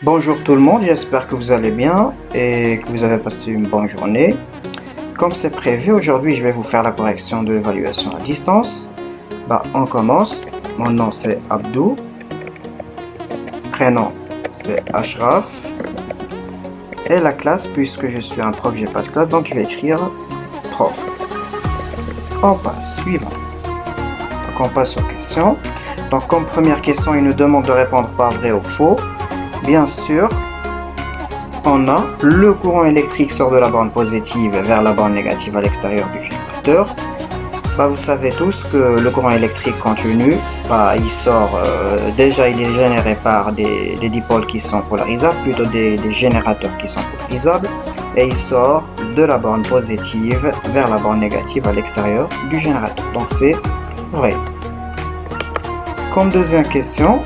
Bonjour tout le monde, j'espère que vous allez bien et que vous avez passé une bonne journée. Comme c'est prévu, aujourd'hui je vais vous faire la correction de l'évaluation à distance. On commence. Mon nom c'est Abdou. Prénom c'est Ashraf. Et la classe, puisque je suis un prof, j'ai pas de classe, donc je vais écrire prof. On passe, suivant. Donc on passe aux questions. Donc comme première question, il nous demande de répondre par vrai ou faux. Bien sûr, on a le courant électrique sort de la borne positive vers la borne négative à l'extérieur du générateur. Vous savez tous que le courant électrique continu, il sort, déjà il est généré par des dipôles qui sont polarisables, plutôt des générateurs qui sont polarisables, et il sort de la borne positive vers la borne négative à l'extérieur du générateur. Donc c'est vrai. Comme deuxième question,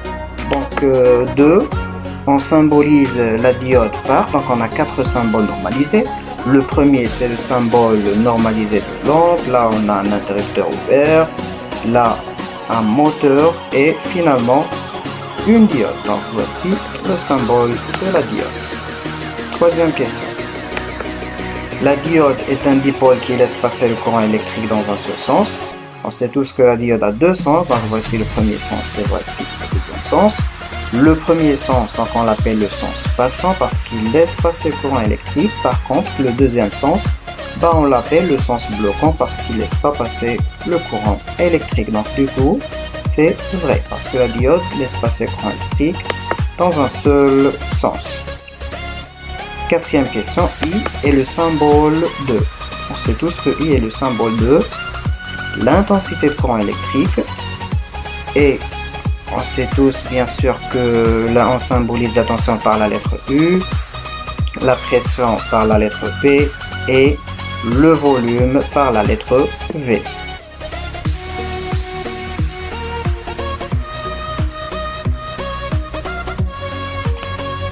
donc 2. On symbolise la diode par, donc on a 4 symboles normalisés. Le premier c'est le symbole normalisé de lampe, là on a un interrupteur ouvert, là un moteur et finalement une diode. Donc voici le symbole de la diode. Troisième question. La diode est un dipôle qui laisse passer le courant électrique dans un seul sens. On sait tous que la diode a deux sens, donc voici le premier sens et voici le deuxième sens. Le premier sens, donc on l'appelle le sens passant parce qu'il laisse passer le courant électrique. Par contre, le deuxième sens, on l'appelle le sens bloquant parce qu'il ne laisse pas passer le courant électrique. Donc du coup, c'est vrai parce que la diode laisse passer le courant électrique dans un seul sens. Quatrième question, I est le symbole de. On sait tous que I est le symbole de l'intensité de courant électrique et on sait tous bien sûr que là on symbolise la tension par la lettre U, la pression par la lettre P et le volume par la lettre V.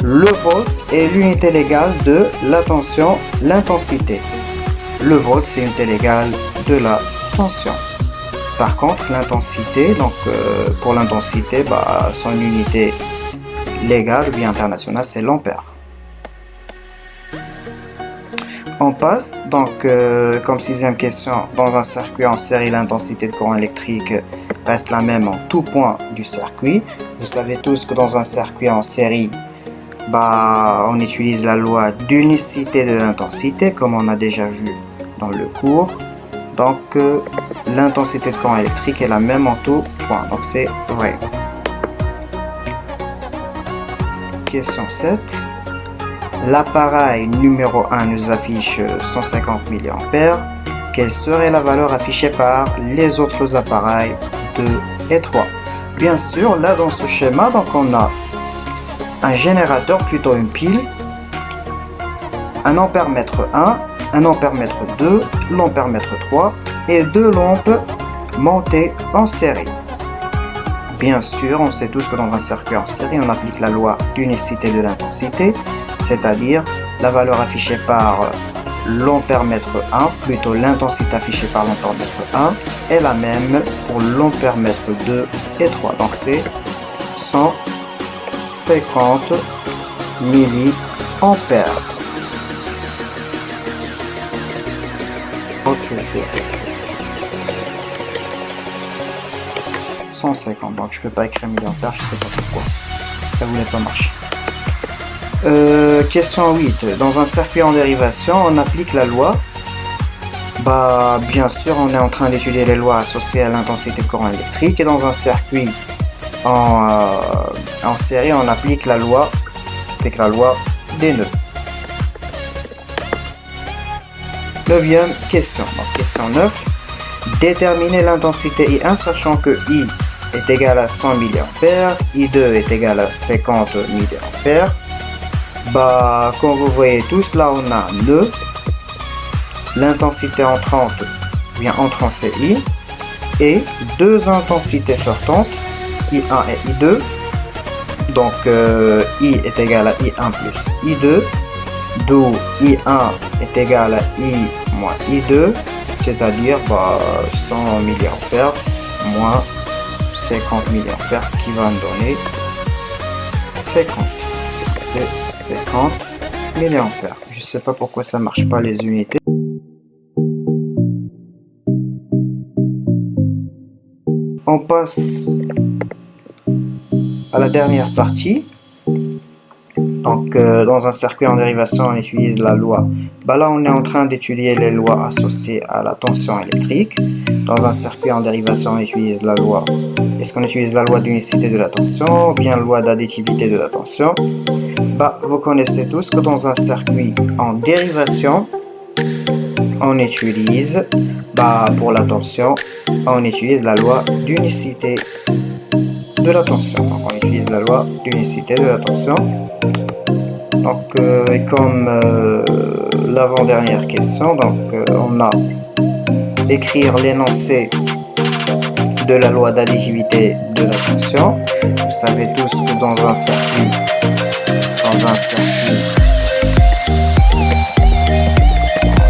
Le volt est l'unité légale de la tension, l'intensité. Le volt c'est l'unité légale de la tension. Par contre, l'intensité, donc pour l'intensité, son unité légale ou bien internationale, c'est l'ampère. On passe, donc comme sixième question, dans un circuit en série, l'intensité de courant électrique reste la même en tout point du circuit. Vous savez tous que dans un circuit en série, on utilise la loi d'unicité de l'intensité, comme on a déjà vu dans le cours. Donc l'intensité de courant électrique est la même en tout point, donc c'est vrai. Question 7. L'appareil numéro 1 nous affiche 150 mA. Quelle serait la valeur affichée par les autres appareils 2 et 3? Bien sûr, là dans ce schéma, donc on a un générateur, plutôt une pile, un ampèremètre 1, un ampèremètre 2, l'ampèremètre 3 et deux lampes montées en série. Bien sûr, on sait tous que dans un circuit en série, on applique la loi d'unicité de l'intensité, c'est-à-dire la valeur affichée par l'ampèremètre 1, plutôt l'intensité affichée par l'ampèremètre 1, est la même pour l'ampèremètre 2 et 3. Donc c'est 150 milliampères. 150, donc je peux pas écrire milliampères, je sais pas pourquoi ça voulait pas marcher. Question 8. Dans un circuit en dérivation, on applique la loi. Bien sûr, on est en train d'étudier les lois associées à l'intensité de courant électrique, et dans un circuit en série, on applique la loi des nœuds. Neuvième question. Donc, question 9. Déterminer l'intensité I1 sachant que I est égal à 100 mA, I2 est égal à 50 mA. Comme vous voyez tous, là on a nœud. L'intensité entrante, c'est I. Et deux intensités sortantes, I1 et I2. Donc I est égal à I1 plus I2. D'où I1 est égal à I moins I2, c'est-à-dire 100 mA moins 50 mA, ce qui va me donner 50. c'est 50 milliampères. Je sais pas pourquoi ça marche pas les unités. On passe à la dernière partie. Donc, dans un circuit en dérivation, on utilise la loi. Là, on est en train d'étudier les lois associées à la tension électrique. Dans un circuit en dérivation, on utilise la loi. Est-ce qu'on utilise la loi d'unicité de la tension ou bien la loi d'additivité de la tension? Vous connaissez tous que dans un circuit en dérivation, on utilise, pour la tension, on utilise la loi d'unicité de la tension. Donc, on utilise la loi d'unicité de la tension. Donc, et comme l'avant-dernière question, on a écrire l'énoncé de la loi d'additivité de la tension. Vous savez tous que dans un circuit en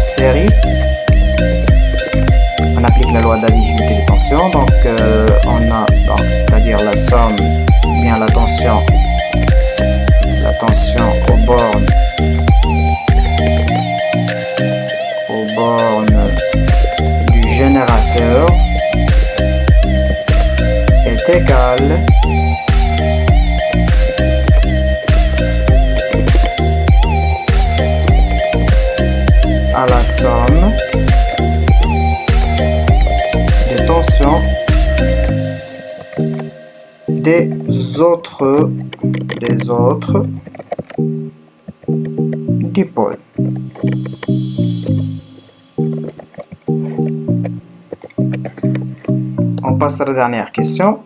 série, on applique la loi d'additivité de tension. Donc, on a, c'est-à-dire la somme, bien la tension aux bornes du générateur est égale à la somme des tensions des autres dipôles. On passe à la dernière question.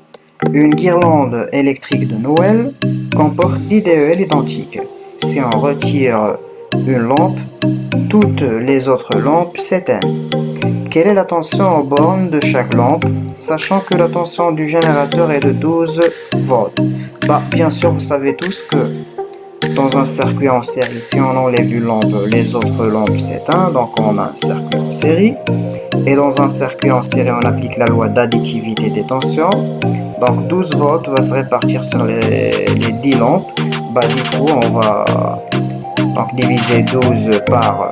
Une guirlande électrique de Noël comporte 10 DEL identiques. Si on retire une lampe, toutes les autres lampes s'éteignent. Quelle est la tension aux bornes de chaque lampe, sachant que la tension du générateur est de 12 volts? Bien sûr, vous savez tous que dans un circuit en série, si on enlève une lampe, les autres lampes s'éteignent, donc on a un circuit en série. Et dans un circuit en série, on applique la loi d'additivité des tensions. Donc 12 volts va se répartir sur les 10 lampes. Du coup, on va diviser 12 par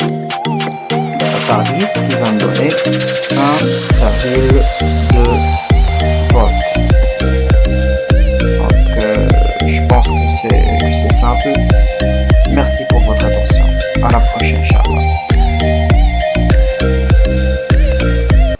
10, qui va me donner 1,1.